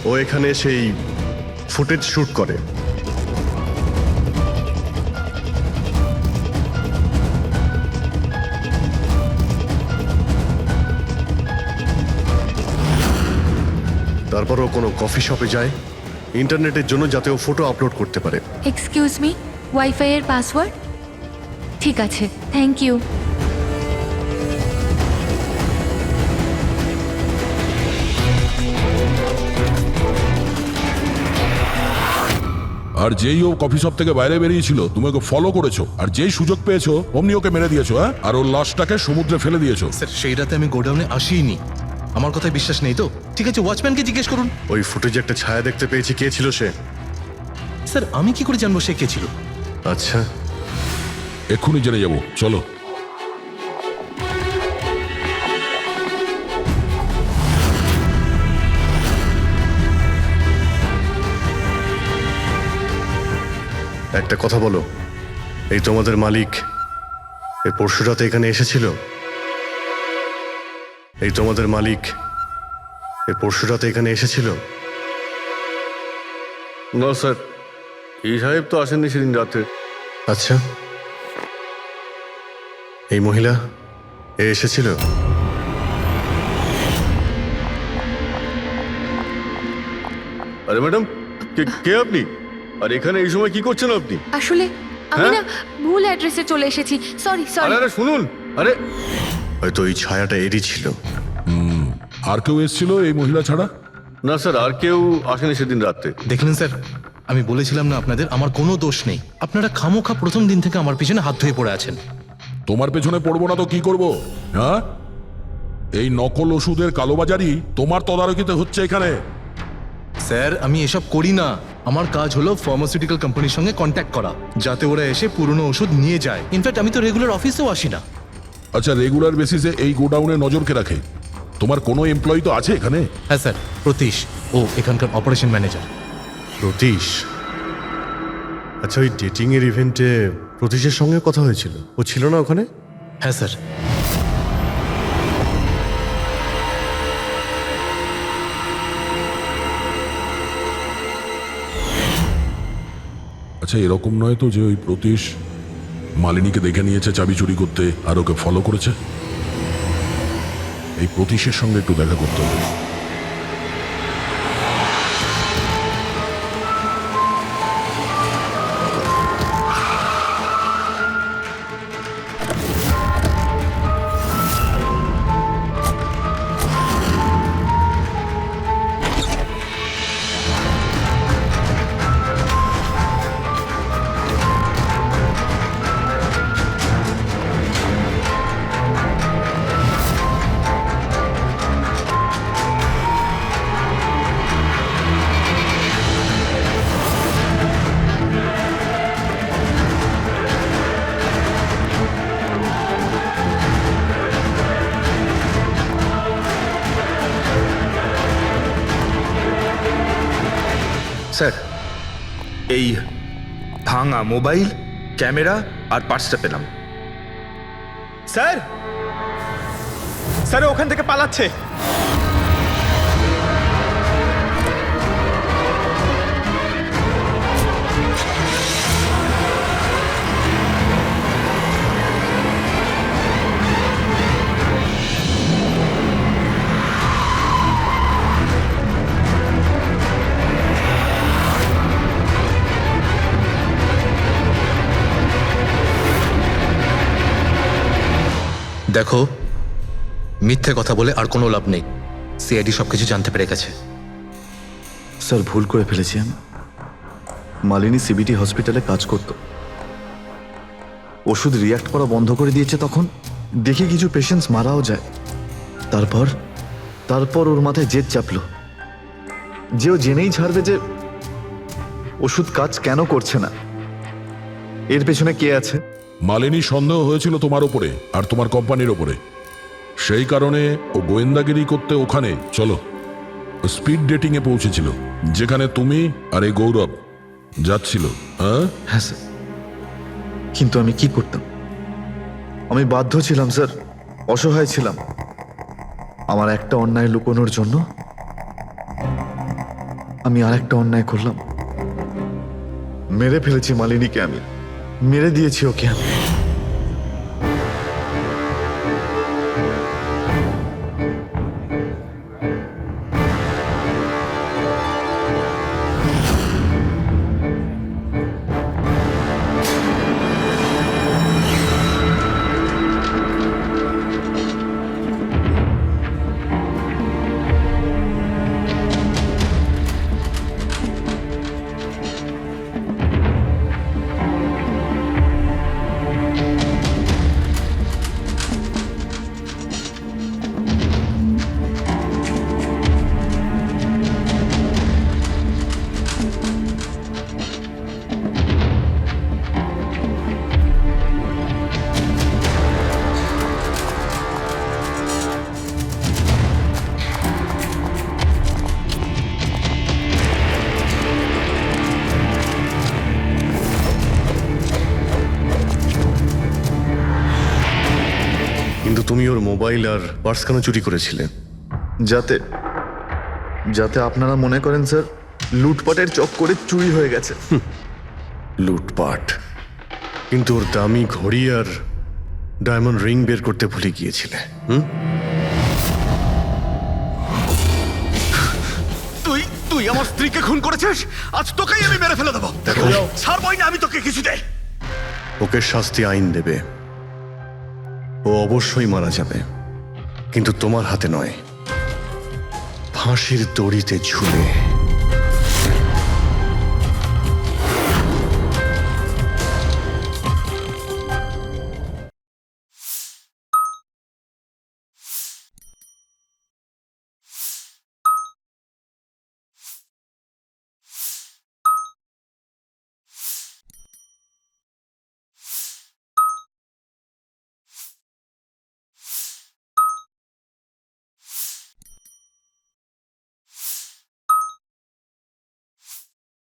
ও এখানে সেই ফুটেজ শুট করে। তারপর ও কোনো কফি শপে যায় ইন্টারনেটের জন্য, যাতে ও ফটো আপলোড করতে পারে। এক্সকিউজ মি, ওয়াইফাই এর পাসওয়ার্ড? ঠিক আছে, থ্যাংক ইউ। আর যেই ও কফি শপ থেকে বাইরে বেরিয়েছিল তুমি ওকে ফলো করেছো, আর যেই সুযোগ পেয়েছো অমনি ওকে মেরে দিয়েছো, হ্যাঁ? আর ওর লাশটাকে সমুদ্রে ফেলে দিয়েছো। স্যার সেই রাতে আমি গোডাউনে আসিনি, আমার কথায় বিশ্বাস নেই তো? ঠিক আছে, ওয়াচম্যানকে জিজ্ঞেস করুন। ওই ফুটেজে একটা ছায়া দেখতে পেয়েছি, কে ছিল সে? স্যার আমি কি করে জানবো সে কে ছিল? আচ্ছা, এক্ষুনি জেনে যাবো, চলো। একটা কথা বলো, এই তোমাদের মালিক এই পরশু রাতে এখানে এসেছিল? এই তোমাদের মালিক এই পরশু রাতে এখানে এসেছিল? না স্যার, এই সাহেব তো আসেননি সেদিন রাতে। আচ্ছা, এই মহিলা এ এসেছিল? আরে ম্যাডাম, কে আপনি? আর এখানে এই সময় কি করছেন আপনি? আসলে আমি না ভুল অ্যাড্রেসে চলে এসেছি, সরি সরি। আরে শুনুন, আরে হয়তো এই ছায়াটা এরই ছিল। আর কেউ এসেছিল এই মহিলা ছাড়া? না স্যার, আর কেউ আসেনি সেদিন রাতে। দেখলেন স্যার, আমি বলেছিলাম না আপনাদের আমার কোনো দোষ নেই। আপনারা খামোখা প্রথম দিন থেকে আমার পিছনে হাত ধুয়ে পড়ে আছেন। তোমার পেছনে পড়বো না তো কি করব, হ্যাঁ? এই নকল ওষুধের কালোবাজারি তোমার তদারকিতে হচ্ছে এখানে। স্যার আমি এসব করি না, আমার কাজ হলো ফার্মাসিউটিক্যাল কোম্পানির সঙ্গে কন্ট্যাক্ট করা, যাতে ওরা এসে পুরনো ওষুধ নিয়ে যায়। ইনফ্যাক্ট আমি তো রেগুলার অফিসেও আসি না। আচ্ছা, রেগুলার বেসিসে এই গোডাউনে নজর কে রাখে? তোমার কোনো এমপ্লয়ি তো আছে এখানে? হ্যাঁ স্যার, প্রতীশ, ও এখানকার অপারেশন ম্যানেজার। প্রতীশ? আচ্ছা, ওই ডেটিং এর ইভেন্টে প্রতীশের সঙ্গে কথা হয়েছিল, ও ছিল না ওখানে? হ্যাঁ স্যার। আচ্ছা, এরকম নয় তো যে ওই প্রতীশ মালিনীকে দেখে নিয়েছে চাবি চুরি করতে আর ওকে ফলো করেছে? এই প্রতীশের সঙ্গে একটু দেখা করতে হবে। স্যার, এই ভাঙা মোবাইল, ক্যামেরা আর পার্সটা পেলাম। স্যার, স্যার ওখান থেকে পালাচ্ছে। দেখো, মিথ্যে কথা বলে আর কোনো লাভ নেই। সিআইডি সবকিছু জানতে পেরে গেছে। স্যার ভুল করে ফেলেছি আমি। মালিনী সিবিটি হসপিটালে কাজ করত, ওষুধ রিয়াক্ট করা বন্ধ করে দিয়েছে। তখন দেখি কিছু পেশেন্টস মারাও যায়। তারপর ওর মাথায় জেদ চাপলো যে ও জেনেই ছাড়বে যে ওষুধ কাজ কেন করছে না, এর পেছনে কে আছে। মালিনী সন্দেহ হয়েছিল তোমার ওপরে আর তোমার কোম্পানির ওপরে, সেই কারণে ও গোয়েন্দাগিরি করতে ওখানে চলো স্পিড ডেটিং এ পৌঁছেছিল, যেখানে তুমি আর এই গৌরব যাচ্ছিল। হ্যাঁ স্যার, কিন্তু আমি কি করতাম? আমি বাধ্য ছিলাম স্যার, অসহায় ছিলাম। আমার একটা অন্যায় লুকোনোর জন্য আমি আর একটা অন্যায় করলাম। মেরে ফেলেছি মালিনীকে, আমি মেরে দিয়েছি ওকে আমি। কিন্তু তুমি ওর মোবাইল আর পার্স কেন চুরি করেছিলে? যাতে আপনারা মনে করেন স্যার লুটপাটের চক্করে চুরি হয়ে গেছে। লুটপাট? কিন্তু ওর দামি ঘড়ি আর ডায়মন্ড রিং বের করতে ভুলে গিয়েছিলে। তুই আমার স্ত্রীকে খুন করেছিস, আজ তোকেই আমি মেরে ফেলে দেবো। ছাড়বই না আমি তোকে কিছুতে। ওকে শাস্তি আইন দেবে, ও অবশ্যই মারা যাবে, কিন্তু তোমার হাতে নয়, ফাঁসির দড়িতে ঝুলে।